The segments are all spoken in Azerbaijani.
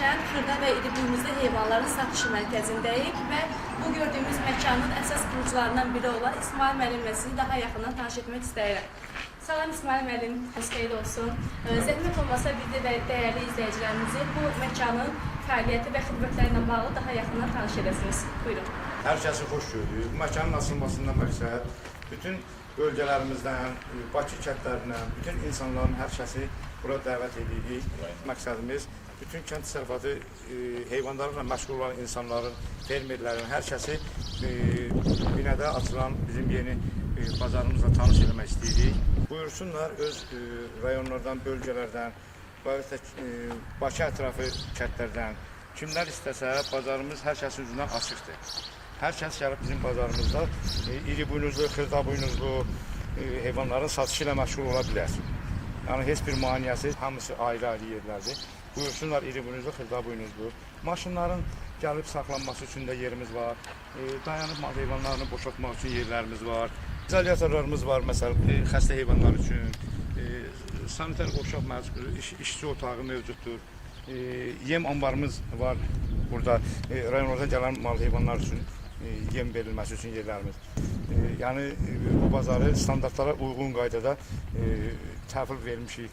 yerləşən xırda və iri buynuzlu heyvanların satışı mərkəzindəyik və bu gördüyümüz məkanın əsas qurucularından biri olan İsmail müəllimlə sizi daha yaxından tanış etmək istəyirəm. Salam İsmail müəllim, xoş xeyir olsun. Zəhmət olmasa bir də dəyərli izləyicilərimizi bu məkanın fəaliyyəti və xidmətləri ilə bağlı daha yaxından tanış edəsiniz. Buyurun. Hər kəsi xoş gördük. Bu məkanın açılmasından məqsəd bütün bölgələrimizdən, Bakı kəndlərindən, bütün insanların hər kəsi bura dəvət edirik. Məqsədimiz bütün kənd təsərrüfatı heyvanlarla məşğul olan insanların, fermerlərin, hər kəsi binədə açılan bizim yeni bazarımızla tanış etmək istəyirik. Buyursunlar öz rayonlardan, bölgələrdən, Bakı ətrafı kəndlərdən kimlər istəsə bazarımız hər kəsin üzündən açıqdır. Hər kəs gəlib bizim bazarımızda iri buynuzlu, xırda buynuzlu heyvanların satışı ilə məşğul ola bilər. Yəni heç bir maneəsiz, hamısı ayrı-ayrı yerlərdir. Buyursunlar iri buynuzlu, xırda buynuzlu. Maşınların gəlib saxlanması üçün də yerimiz var. Dayanıb heyvanlarını boşaltmaq üçün yerlərimiz var. İzolyatorlarımız var, məsələn, xəstə heyvanlar üçün. Sanitar qoşaq işçi otağı mövcuddur. Yem ambarımız var burada. Rayonlardan gələn mal heyvanlar üçün yem verilməsi üçün yerlərimiz. Yəni bu bazarı standartlara uyğun qaydada təhvil vermişik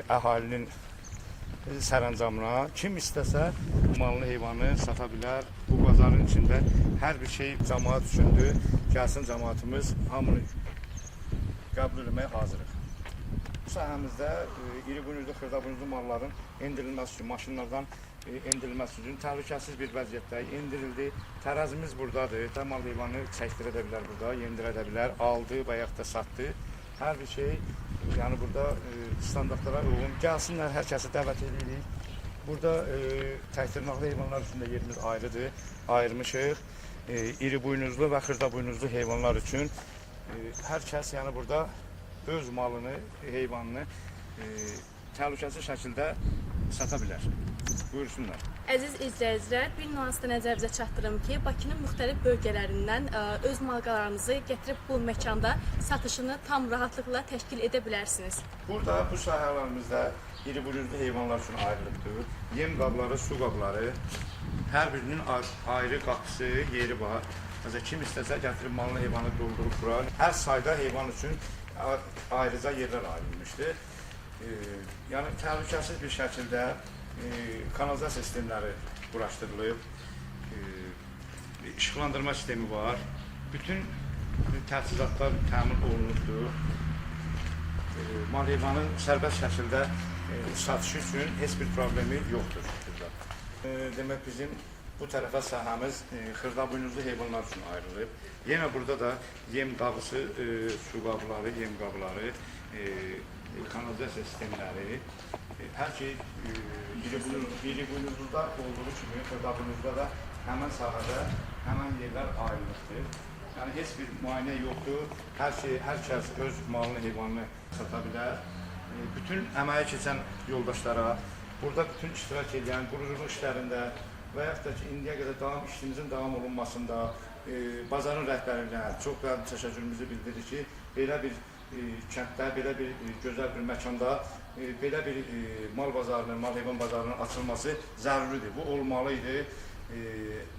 əhalinin sərəncamına. Kim istəsə malını, heyvanı sata bilər. Bu bazarın içində hər bir şey cəmaat üçündür. Gəlsin cəmaatımız hamını qəbul etməyə hazırıq. Bu sahəmizdə iri buynuzlu, xırda buynuzlu malların endirilməsi üçün, maşınlardan endirilməsi üçün təhlükəsiz bir vəziyyətdə endirildi. Tərəzimiz buradadır. Mal heyvanı çəkdirə də bilər burada, yendirə də bilər, aldı və yaxud da satdı. Hər bir şey yəni burada standartlara uyğun. Gəlsinlər, hər kəsi dəvət edirik. Burada təkdirnaqlı heyvanlar üçün də yerimiz ayrıdır. Ayırmışıq. İri buynuzlu və xırda buynuzlu heyvanlar üçün hər kəs yəni burada öz malını, heyvanını təhlükəsiz şəkildə sata bilər. Buyursunlar. Əziz izləyicilər, bir nüansda nəzərinizə çatdırım ki, Bakının müxtəlif bölgələrindən öz malqalarınızı gətirib bu məkanda satışını tam rahatlıqla təşkil edə bilərsiniz. Burada bu sahələrimizdə iri buynuzlu heyvanlar üçün ayrılıbdır. Yem qabları, su qabları, hər birinin ayrı qapısı, yeri var. Məsələn, kim istəsə gətirib malını, heyvanı doldurub bura. Hər sayda heyvan üçün ayrıca yerlər ayrılmışdır. Yəni təhlükəsiz bir şəkildə kanalizasiya sistemləri quraşdırılıb, işıqlandırma sistemi var, bütün təchizatlar təmin olunubdur. Mal heyvanın sərbəst şəkildə satışı üçün heç bir problemi yoxdur. Demək bizim bu tərəfə sahəmiz xırda buynuzlu heyvanlar üçün ayrılıb. Yenə burada da yem qabısı, su qabları, yem qabları, kanalizasiya sistemləri, hər şey iri buynuzluda olduğu kimi xırda buynuzluda da həmən sahədə, həmən yerlər ayrılıqdır. Yəni heç bir müayinə yoxdur. Hər kəs öz malını, heyvanını sata bilər. Bütün əməyə keçən yoldaşlara, burada bütün iştirak edən quruculuq işlərində və yaxud da ki, indiyə qədər işimizin davam olunmasında bazarın rəhbərinə çox təşəkkürümüzü bildiririk ki, belə bir kənddə, belə bir gözəl bir məkanda, belə bir mal bazarının, mal heyvan bazarının açılması zəruridir. Bu olmalı idi.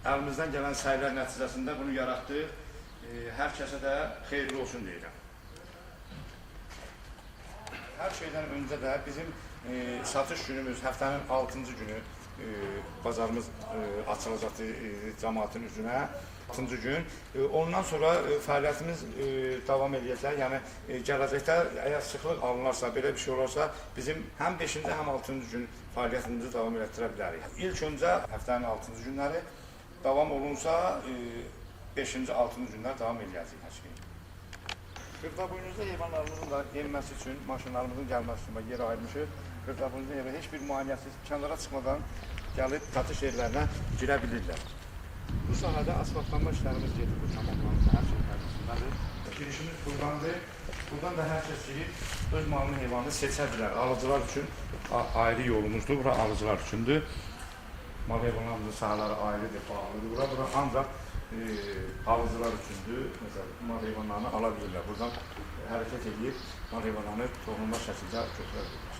Əlimizdən gələn səylər nəticəsində bunu yaratdıq. Hər kəsə də xeyirli olsun deyirəm. Hər şeydən öncə də bizim satış günümüz, həftənin 6-cı günü bazarımız açılacaqdır cəmaatın üzünə. 6-cı gün. Ondan sonra fəaliyyətimiz davam edəcək. Yəni gələcəkdə əgər sıxlıq alınarsa, belə bir şey olarsa, bizim həm 5-ci, həm 6-cı gün fəaliyyətimizi davam etdirə bilərik. İlk öncə həftənin 6-cı günləri davam olunsa, 5-ci, 6-cı günlər davam edəcək hər şey. Xırda buynuzlu heyvanlarımızın da yenməsi üçün, maşınlarımızın gəlməsi üçün yer ayırmışıq. Xırda buynuzlu heyvan heç bir maneəsiz kənara çıxmadan gəlib satış yerlərinə girə bilirlər. Bu sahədə asfaltlanma işlərimiz gedir, bu tamamlanır, hər şey tərəfindədir. Girişimiz buradandır. Buradan da hər kəs girib öz malını, heyvanını seçə bilər. Alıcılar üçün ayrı yolumuzdur, bura alıcılar üçündür. Mal heyvanlarımızın sahələri ayrıdır, bağlıdır. Bura ancaq alıcılar üçündür. Məsələn, mal heyvanlarını ala bilirlər. Buradan hərəkət edib mal heyvanlarını toxunma şəkildə götürə bilirlər.